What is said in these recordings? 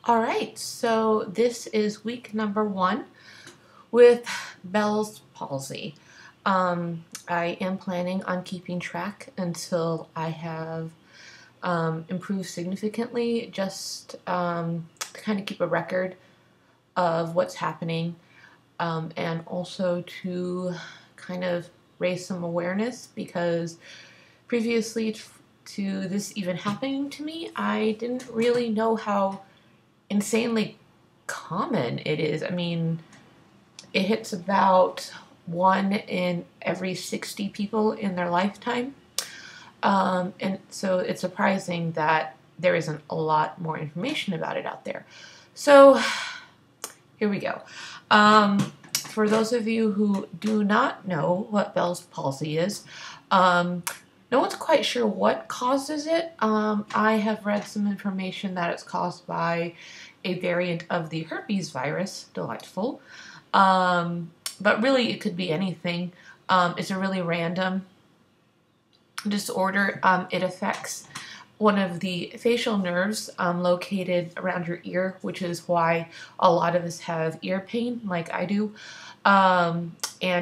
All right, so this is week number 1 with Bell's palsy. I am planning on keeping track until I have improved significantly, just to kind of keep a record of what's happening, and also to kind of raise some awareness, because previously to this even happening to me, I didn't really know how insanely common it is. I mean, it hits about 1 in every 60 people in their lifetime. And so it's surprising that there isn't a lot more information about it out there. So here we go. For those of you who do not know what Bell's palsy is, no one's quite sure what causes it. I have read some information that it's caused by a variant of the herpes virus, delightful. But really it could be anything. It's a really random disorder. It affects one of the facial nerves located around your ear, which is why a lot of us have ear pain, like I do. And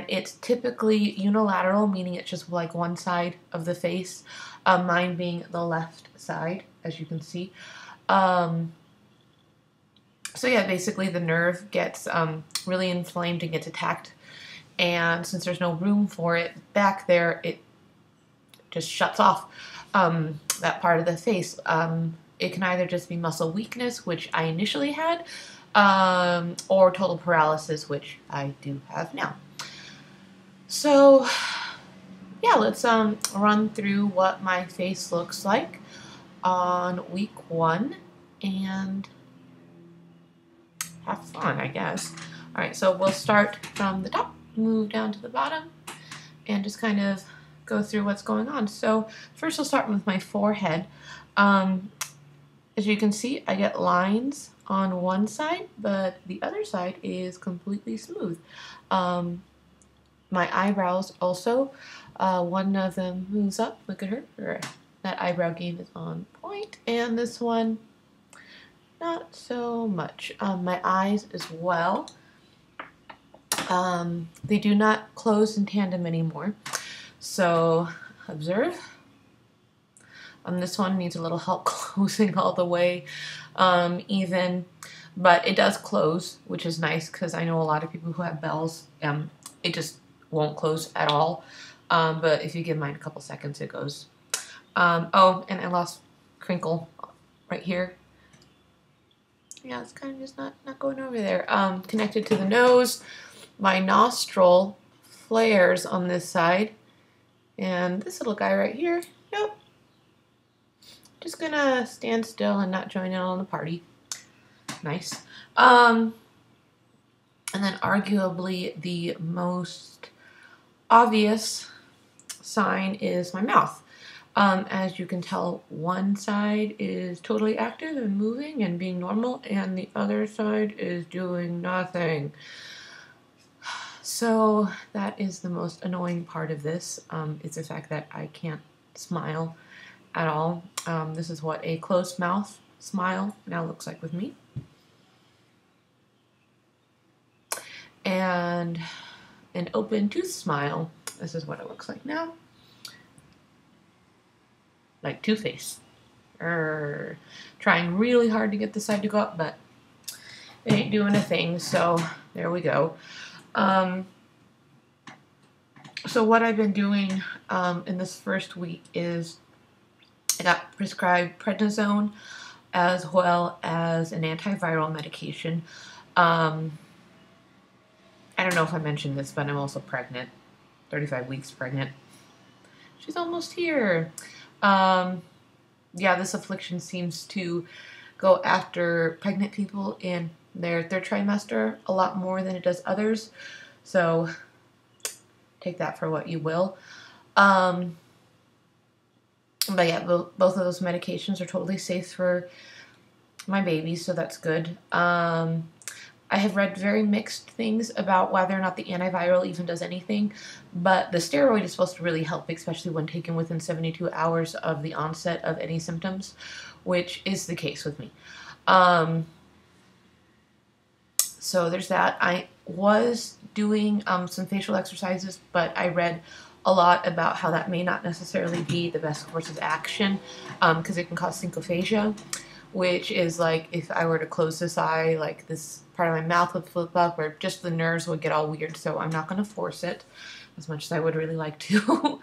it's typically unilateral, meaning it's just like one side of the face, mine being the left side, as you can see. So yeah, basically the nerve gets really inflamed and gets attacked, and since there's no room for it back there, it just shuts off that part of the face. It can either just be muscle weakness, which I initially had, or total paralysis, which I do have now. So yeah, let's run through what my face looks like on week 1 and have fun, I guess. All right, so we'll start from the top, move down to the bottom, and just kind of go through what's going on. So first we'll start with my forehead. As you can see, I get lines on one side, but the other side is completely smooth. My eyebrows also, one of them moves up, look at her, that eyebrow game is on point, and this one, not so much. My eyes as well, they do not close in tandem anymore. So observe. This one needs a little help closing all the way even, but it does close, which is nice, because I know a lot of people who have Bell's, it just won't close at all. But if you give mine a couple seconds, it goes. Oh, and I lost crinkle right here. Yeah, it's kind of just not going over there. Connected to the nose, my nostril flares on this side, and this little guy right here, nope. Just gonna stand still and not join in on the party. Nice. And then arguably the most obvious sign is my mouth. As you can tell, one side is totally active and moving and being normal, and the other side is doing nothing. So that is the most annoying part of this, is the fact that I can't smile at all. This is what a closed mouth smile now looks like with me. And an open tooth smile, this is what it looks like now. Like Two-Face. Trying really hard to get this side to go up, but it ain't doing a thing, so there we go. So what I've been doing in this first week is I got prescribed prednisone as well as an antiviral medication. I don't know if I mentioned this, but I'm also pregnant, 35 weeks pregnant. She's almost here. Yeah, this affliction seems to go after pregnant people in their third trimester a lot more than it does others. So take that for what you will. But yeah, both of those medications are totally safe for my baby, so that's good. I have read very mixed things about whether or not the antiviral even does anything, but the steroid is supposed to really help, especially when taken within 72 hours of the onset of any symptoms, which is the case with me. So there's that. I was doing some facial exercises, but I read a lot about how that may not necessarily be the best course of action because it can cause syncophagia, which is like if I were to close this eye, like this part of my mouth would flip up or just the nerves would get all weird. So I'm not going to force it as much as I would really like to.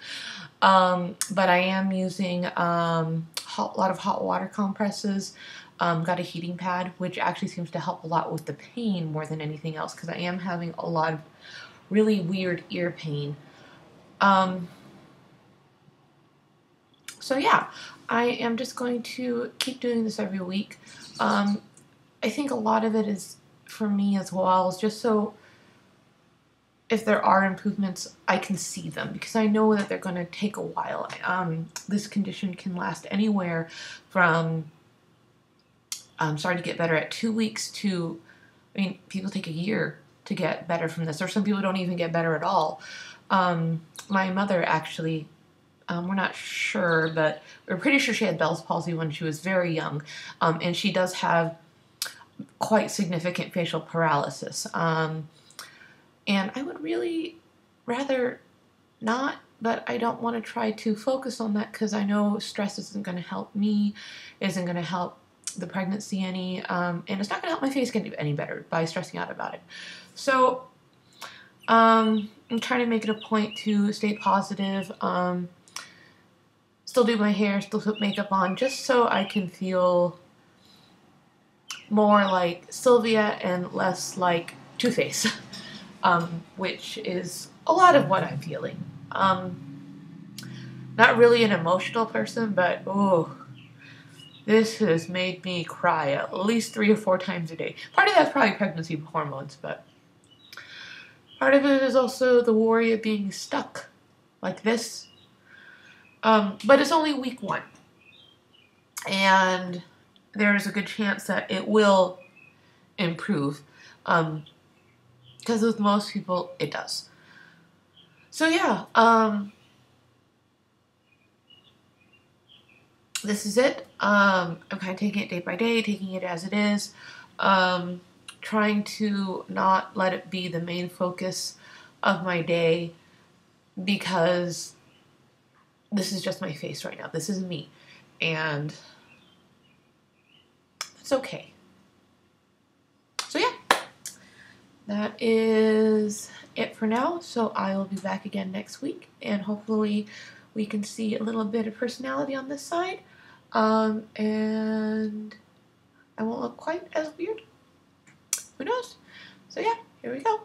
But I am using a lot of hot water compresses. Got a heating pad, which actually seems to help a lot with the pain more than anything else because I am having a lot of really weird ear pain. So yeah, I am just going to keep doing this every week. I think a lot of it is for me as well, is just so if there are improvements, I can see them because I know that they're going to take a while. This condition can last anywhere from starting to get better at 2 weeks to, I mean, people take a year to get better from this, or some people don't even get better at all. My mother actually, we're not sure, but we're pretty sure she had Bell's palsy when she was very young, and she does have quite significant facial paralysis. And I would really rather not, but I don't want to try to focus on that because I know stress isn't going to help me, isn't going to help the pregnancy any, and it's not going to help my face get any better by stressing out about it. So I'm trying to make it a point to stay positive, still do my hair, still put makeup on, just so I can feel more like Sylvia and less like Two-Face. Which is a lot of what I'm feeling. Not really an emotional person, but oh, this has made me cry at least 3 or 4 times a day. Part of that's probably pregnancy hormones, but part of it is also the worry of being stuck like this. But it's only week 1, and there's a good chance that it will improve. Because with most people, it does. So yeah, this is it. I'm kind of taking it day by day, taking it as it is, trying to not let it be the main focus of my day because this is just my face right now. This is me, and it's okay. So yeah. That is it for now, so I will be back again next week, and hopefully we can see a little bit of personality on this side, and I won't look quite as weird. Who knows? So yeah, here we go.